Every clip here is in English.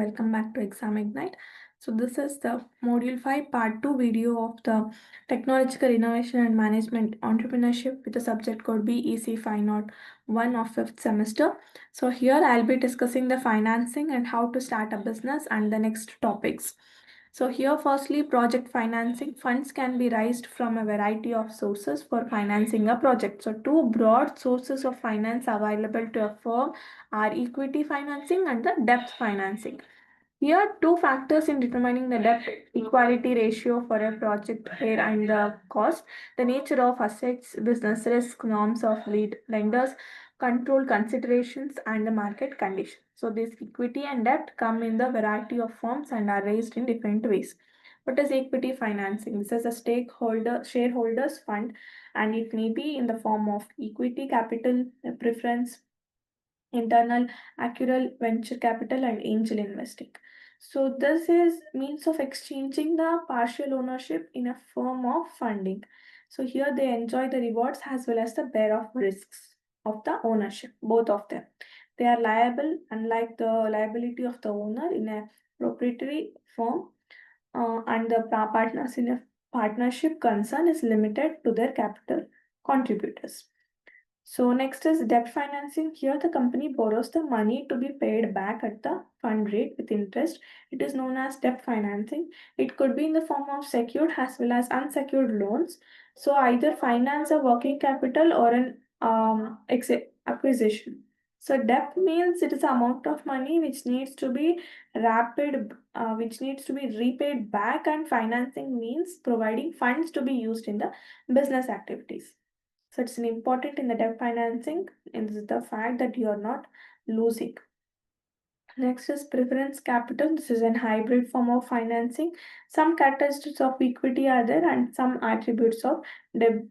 welcome back to Exam Ignite. So this is the Module 5 Part 2 video of the Technological Innovation and Management Entrepreneurship with the subject code BEC501 of 5th semester. So here I'll be discussing the financing and how to start a business and the next topics. So here firstly, project financing. Funds can be raised from a variety of sources for financing a project. So two broad sources of finance available to a firm are equity financing and the debt financing. Here are two factors in determining the debt equality ratio for a project here and the cost, the nature of assets, business risk, norms of lead lenders, control considerations, and the market condition. So this equity and debt come in the variety of forms and are raised in different ways. What is equity financing? This is a shareholders fund, and it may be in the form of equity capital, preference, internal accrual, venture capital, and angel investing. So this is means of exchanging the partial ownership in a form of funding. So here they enjoy the rewards as well as the bear of risks of the ownership, both of them. They are liable, unlike the liability of the owner in a proprietary firm, and the partners in a partnership concern is limited to their capital contributors. So next is debt financing. Here the company borrows the money to be paid back at the fund rate with interest. It is known as debt financing. It could be in the form of secured as well as unsecured loans. So either finance a working capital or an acquisition. So debt means it is the amount of money which needs to be repaid back, and financing means providing funds to be used in the business activities. So it's an important in the debt financing is the fact that you are not losing. Next is preference capital. This is a hybrid form of financing. Some characteristics of equity are there and some attributes of the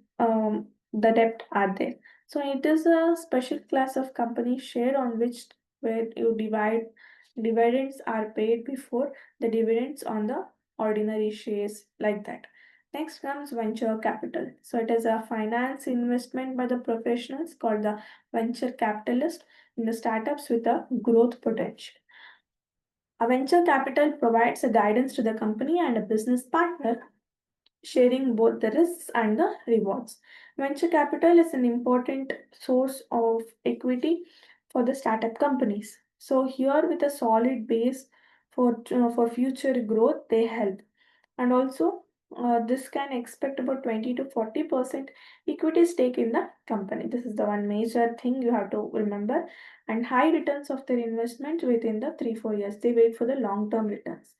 debt are there. So it is a special class of company share on which where you dividends are paid before the dividends on the ordinary shares, like that. Next comes venture capital. So it is a finance investment by the professionals called the venture capitalist in the startups with a growth potential. A venture capital provides a guidance to the company and a business partner, sharing both the risks and the rewards. Venture capital is an important source of equity for the startup companies. So here with a solid base for future growth, they help. And also this can expect about 20 to 40% equity stake in the company. This is the one major thing you have to remember. And high returns of their investment within the 3-4 years. They wait for the long-term returns.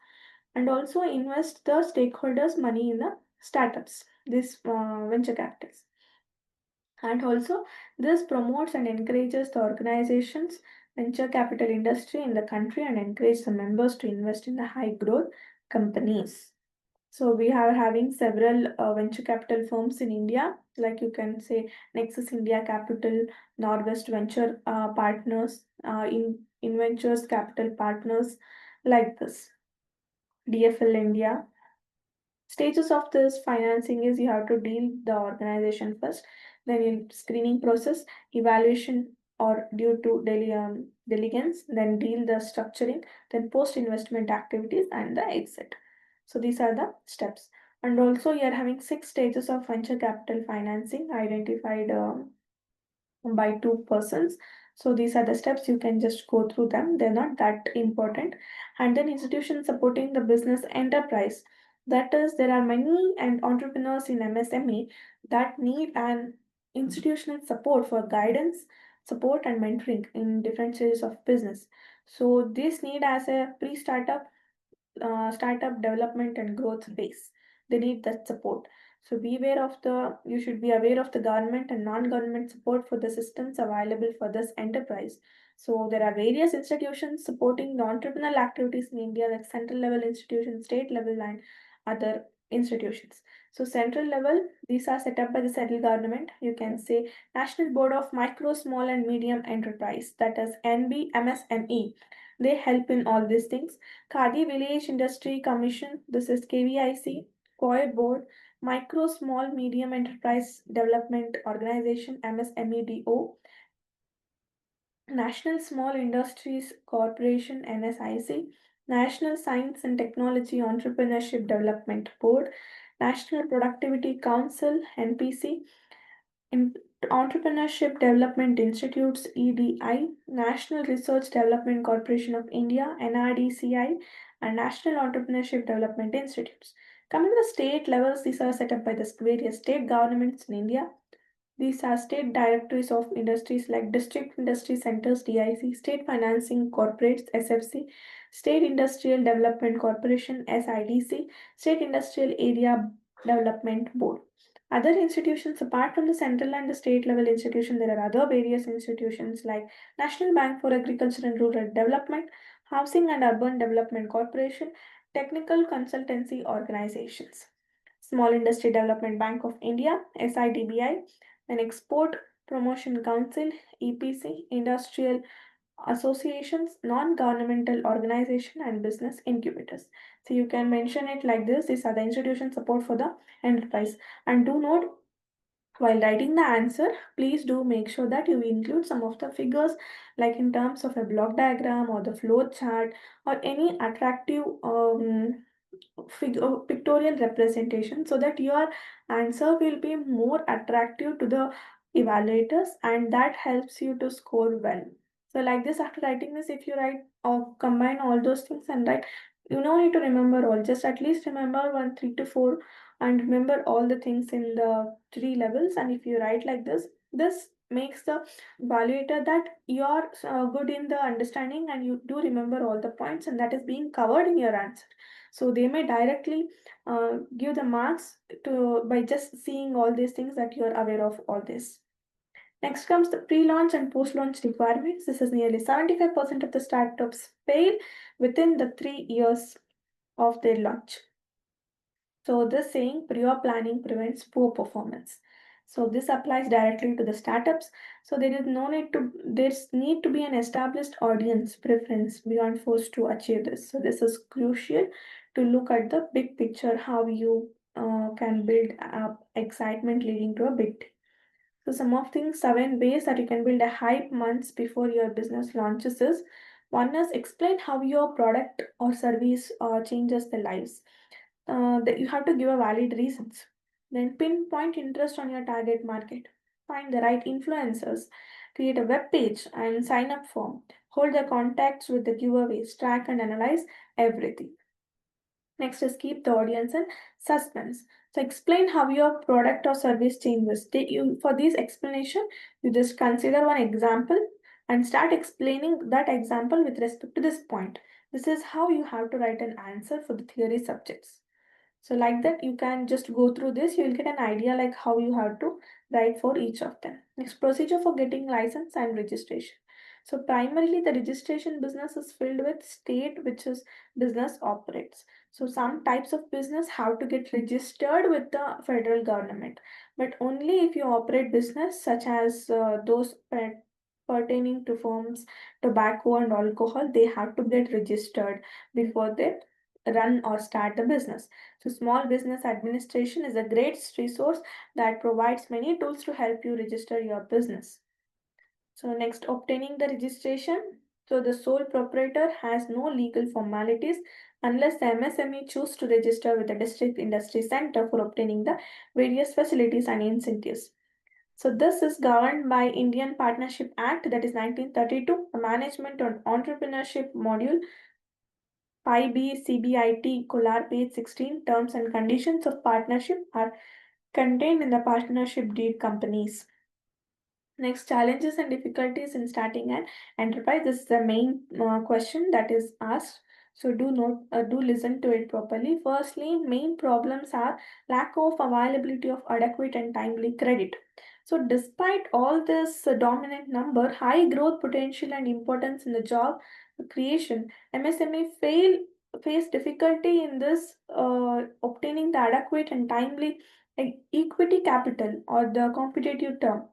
And also invest the stakeholders' money in the startups, this venture capitals. And also this promotes and encourages the organizations venture capital industry in the country and encourage the members to invest in the high growth companies. So we are having several venture capital firms in India, like you can say Nexus India Capital, Norwest Venture Partners, Inventures Capital Partners, like this. DFL India. Stages of this financing is you have to deal the organization first, then in screening process, evaluation or due to diligence, then deal the structuring, then post investment activities and the exit. So these are the steps. And also you are having 6 stages of venture capital financing identified by 2 persons. So these are the steps, you can just go through them, they're not that important. And then institutions supporting the business enterprise. That is, there are many and entrepreneurs in MSME that need an institutional support for guidance, support, and mentoring in different stages of business. So this need as a pre-startup, startup development and growth phase. They need that support. So you should be aware of the government and non-government support for the systems available for this enterprise. So there are various institutions supporting the entrepreneurial activities in India, like central level institutions, state level, and other institutions. So central level, these are set up by the central government. You can say National Board of Micro, Small and Medium Enterprise, that is NBMSME. They help in all these things. Khadi Village Industry Commission, this is KVIC. COI Board, Micro, Small, Medium Enterprise Development Organization, MSMEDO. National Small Industries Corporation, NSIC. National Science and Technology Entrepreneurship Development Board, National Productivity Council, NPC, in Entrepreneurship Development Institutes, EDI, National Research Development Corporation of India, NRDCI, and National Entrepreneurship Development Institutes. Coming to the state levels, these are set up by the various state governments in India. These are state directories of industries like District Industry Centers DIC, State Financing Corporates SFC, State Industrial Development Corporation SIDC, State Industrial Area Development Board. Other institutions apart from the central and the state level institution, there are other various institutions like National Bank for Agriculture and Rural Development, Housing and Urban Development Corporation, Technical Consultancy Organizations. Small Industry Development Bank of India, SIDBI, then Export Promotion Council, EPC, Industrial Associations, non-governmental organization, and business incubators. So you can mention it like this. These are the institution support for the enterprise. And do note, while writing the answer, please do make sure that you include some of the figures, like in terms of a block diagram or the flow chart or any attractive pictorial representation, so that your answer will be more attractive to the evaluators, and that helps you to score well. So like this, after writing this, if you write or combine all those things and write, you don't need to remember all, just at least remember 1, 3 to 4, and remember all the things in the 3 levels. And if you write like this makes the evaluator that you're good in the understanding and you do remember all the points, and that is being covered in your answer. So they may directly give the marks to by just seeing all these things, that you are aware of all this. Next comes the pre-launch and post-launch requirements. This is nearly 75% of the startups fail within the 3 years of their launch. So this saying, prior planning prevents poor performance. So this applies directly to the startups. So there's need to be an established audience preference beyond force to achieve this. So this is crucial to look at the big picture, how you can build up excitement leading to a big deal. So some of things, 7 ways that you can build a hype months before your business launches is: one is explain how your product or service changes the lives. That you have to give a valid reasons. Then pinpoint interest on your target market. Find the right influencers. Create a web page and sign up form. Hold the contacts with the giveaways. Track and analyze everything. Next is keep the audience in suspense. So explain how your product or service changes. For this explanation, you just consider one example and start explaining that example with respect to this point. This is how you have to write an answer for the theory subjects. So like that, you can just go through this. You will get an idea like how you have to write for each of them. Next, procedure for getting license and registration. So primarily the registration business is filled with state which is business operates. So some types of business have to get registered with the federal government, but only if you operate business such as those pertaining to firms, tobacco and alcohol, they have to get registered before they run or start the business. So small business administration is a great resource that provides many tools to help you register your business. So next, obtaining the registration. So the sole proprietor has no legal formalities unless the MSME choose to register with the district industry center for obtaining the various facilities and incentives. So this is governed by Indian Partnership Act, that is 1932, the Management on Entrepreneurship Module 5B CBIT Kolar page 16. Terms and conditions of partnership are contained in the partnership deed companies. Next, challenges and difficulties in starting an enterprise. This is the main question that is asked. So do listen to it properly. Firstly, main problems are lack of availability of adequate and timely credit. So despite all this dominant number, high growth potential and importance in the job creation, MSME face difficulty in this obtaining the adequate and timely equity capital or the competitive term.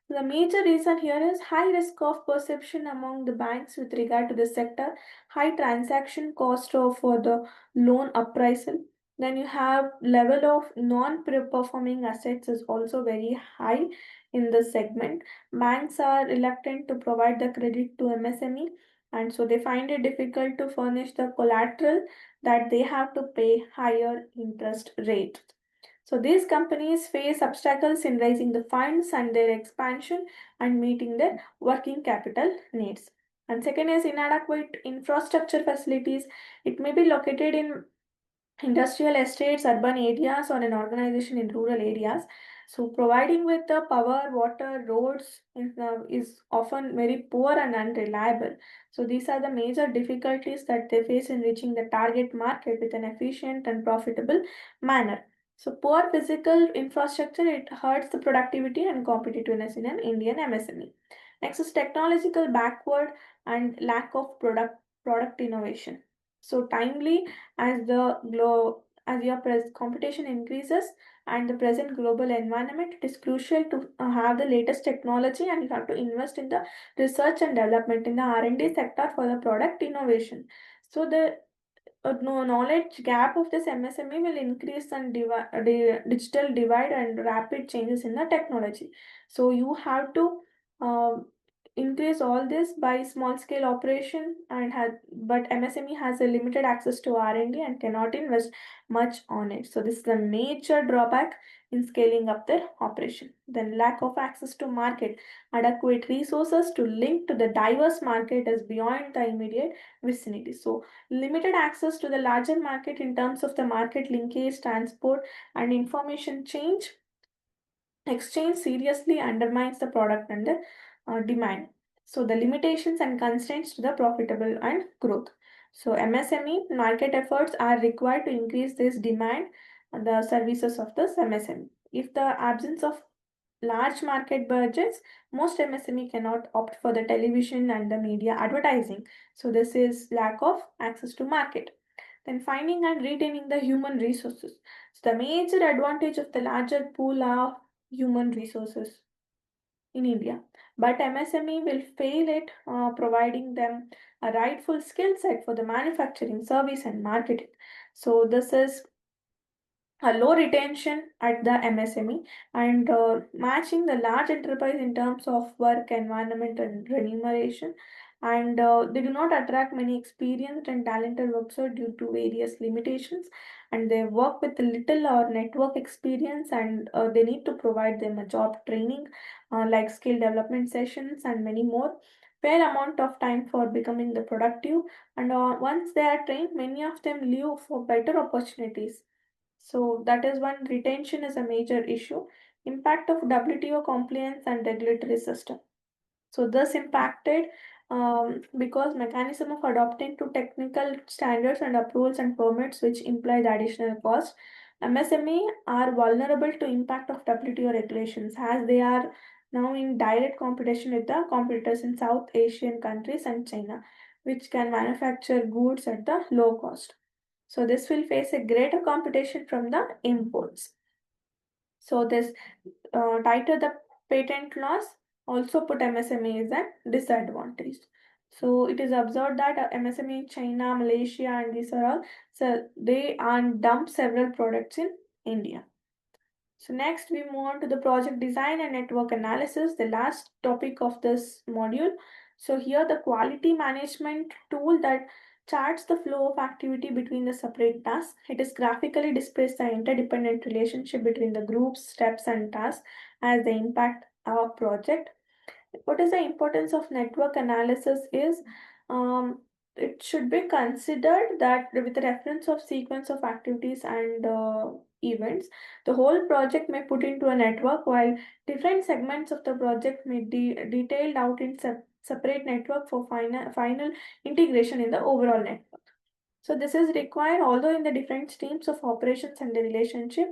The major reason here is high risk of perception among the banks with regard to the sector, high transaction cost for the loan appraisal. Then you have level of non-performing assets is also very high in this segment. Banks are reluctant to provide the credit to MSME, and so they find it difficult to furnish the collateral that they have to pay higher interest rate. So these companies face obstacles in raising the funds and their expansion and meeting their working capital needs. And second is inadequate infrastructure facilities. It may be located in industrial estates, urban areas, or an organization in rural areas. So, providing with the power, water, roads is often very poor and unreliable. So, these are the major difficulties that they face in reaching the target market with an efficient and profitable manner. So, poor physical infrastructure, it hurts the productivity and competitiveness in an Indian MSME. Next is technological backward and lack of product innovation. So timely as as your competition increases and the present global environment, it is crucial to have the latest technology, and you have to invest in the research and development in the R&D sector for the product innovation. So the knowledge gap of this MSME will increase and digital divide and rapid changes in the technology. So you have to um, increase all this by small scale operation and had but MSME has a limited access to R&D and cannot invest much on it. So this is a major drawback in scaling up their operation. Then lack of access to market, adequate resources to link to the diverse market is beyond the immediate vicinity. So limited access to the larger market in terms of the market linkage, transport, and information exchange seriously undermines the product and the demand. So the limitations and constraints to the profitable and growth. So MSME market efforts are required to increase this demand and the services of the MSME. If the absence of large market budgets, most MSME cannot opt for the television and the media advertising. So this is lack of access to market. Then finding and retaining the human resources. So the major advantage of the larger pool of human resources in India. But MSME will fail at providing them a rightful skill set for the manufacturing, service, and marketing. So this is a low retention at the MSME and matching the large enterprise in terms of work environment and remuneration, and they do not attract many experienced and talented workers due to various limitations, and they work with little or network experience, and they need to provide them a job training like skill development sessions and many more, fair amount of time for becoming the productive, and once they are trained, many of them leave for better opportunities. So that is one, retention is a major issue. Impact of WTO compliance and regulatory system. So this impacted because mechanism of adopting to technical standards and approvals and permits which imply the additional cost. MSME are vulnerable to impact of WTO regulations as they are now in direct competition with the competitors in South Asian countries and China, which can manufacture goods at the low cost. So this will face a greater competition from the imports. So this tighter the patent laws also put MSMEs at disadvantage. So it is observed that MSME China, Malaysia, and these are all, so they dump several products in India. So next we move on to the project design and network analysis, the last topic of this module. So here the quality management tool that charts the flow of activity between the separate tasks. It is graphically displays the interdependent relationship between the groups, steps, and tasks as they impact our project. What is the importance of network analysis is it should be considered that with the reference of sequence of activities and events, the whole project may put into a network while different segments of the project may be detailed out in separate network for final integration in the overall network. So this is required although in the different streams of operations and the relationship,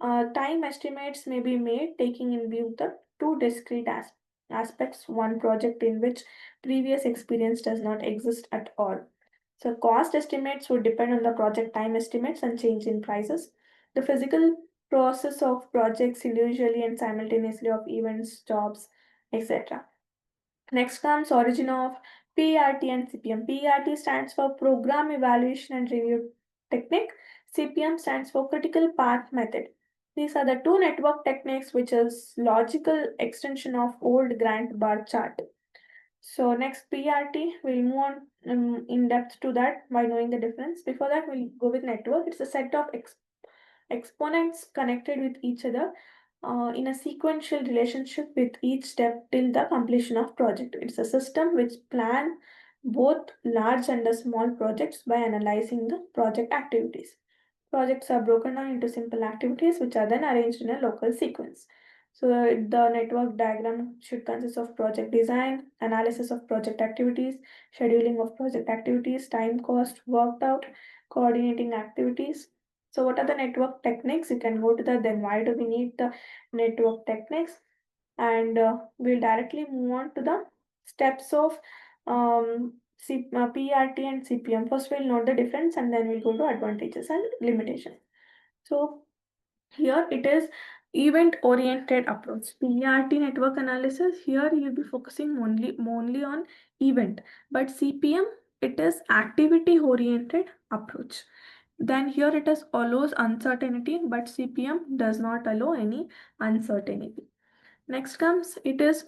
time estimates may be made taking in view the two discrete aspects, one project in which previous experience does not exist at all. So cost estimates would depend on the project time estimates and change in prices. The physical process of projects individually and simultaneously of events, jobs, etc. Next comes origin of PERT and CPM. PERT stands for Program Evaluation and Review Technique. CPM stands for Critical Path Method. These are the two network techniques which is logical extension of old Grant bar chart. So next PRT, we'll move on in depth to that by knowing the difference. Before that, we'll go with network. It's a set of exponents connected with each other in a sequential relationship with each step till the completion of project. It's a system which plan both large and the small projects by analyzing the project activities. Projects are broken down into simple activities which are then arranged in a local sequence. So the network diagram should consist of project design, analysis of project activities, scheduling of project activities, time cost worked out, coordinating activities. So what are the network techniques? You can go to the then why do we need the network techniques? And we'll directly move on to the steps of PRT and CPM. First, we'll note the difference and then we'll go to advantages and limitations. So here it is event oriented approach. PRT network analysis, here you'll be focusing only on event, but CPM it is activity oriented approach. Then here it is allows uncertainty, but CPM does not allow any uncertainty. Next comes it is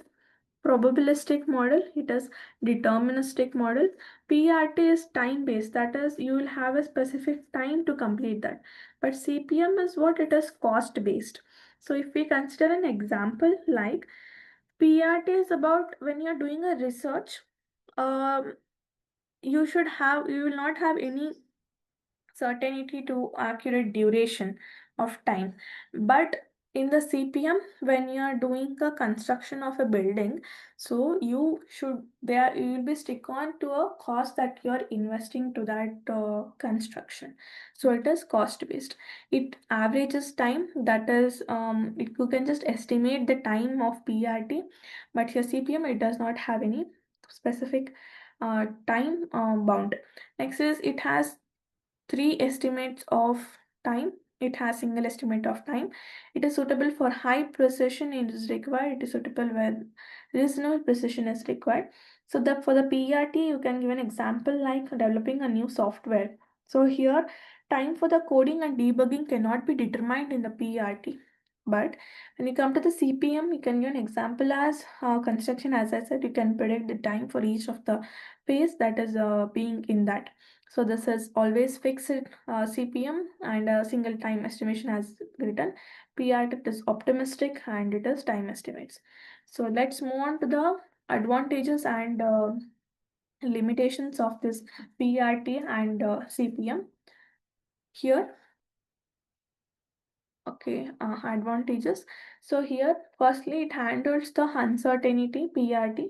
probabilistic model, it is deterministic model. PRT is time based, that is you will have a specific time to complete that, but CPM is what it is cost based. So if we consider an example like PRT is about when you're doing a research, um, you will not have any certainty to accurate duration of time, but in the CPM when you are doing the construction of a building, so you should there you will be stick on to a cost that you are investing to that construction. So it is cost based, it averages time, that is you can just estimate the time of PRT, but your CPM it does not have any specific time bound. Next is it has three estimates of time. It has single estimate of time. It is suitable for high precision it is required. It is suitable when reasonable precision is required. So the for the PRT, you can give an example like developing a new software. So here, time for the coding and debugging cannot be determined in the PRT. But when you come to the CPM, you can give an example as construction. As I said, you can predict the time for each of the phase that is being in that. So this is always fixed CPM and a single time estimation as written. PRT it is optimistic and it is time estimates. So let's move on to the advantages and limitations of this PRT and CPM. Here okay, advantages. So here, firstly, it handles the uncertainty PRT.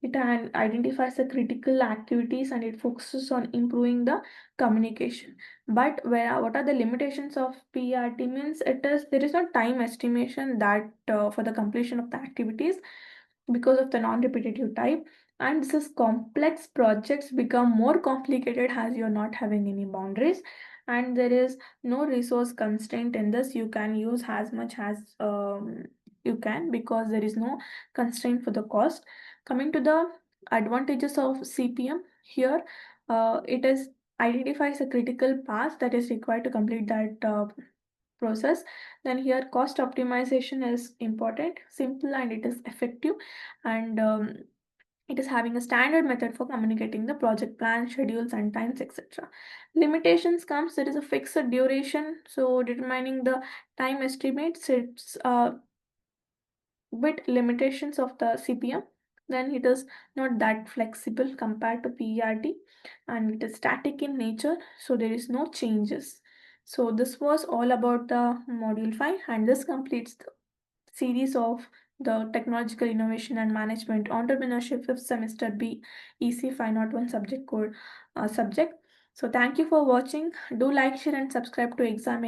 It identifies the critical activities and it focuses on improving the communication. But what are the limitations of PRT means it is there is no time estimation that for the completion of the activities because of the non-repetitive type, and this is complex projects become more complicated as you're not having any boundaries, and there is no resource constraint in this. You can use as much as you can because there is no constraint for the cost. Coming to the advantages of CPM, here it is identifies a critical path that is required to complete that process. Then here cost optimization is important, simple and it is effective, and it is having a standard method for communicating the project plan, schedules, and times, etc. Limitations comes there is a fixed duration, so determining the time estimates it's with limitations of the CPM. Then it is not that flexible compared to PERT, and it is static in nature, so there is no changes. So this was all about the module 5, and this completes the series of the technological innovation and management entrepreneurship 5th semester BEC501 subject code subject. So thank you for watching. Do like, share, and subscribe to exam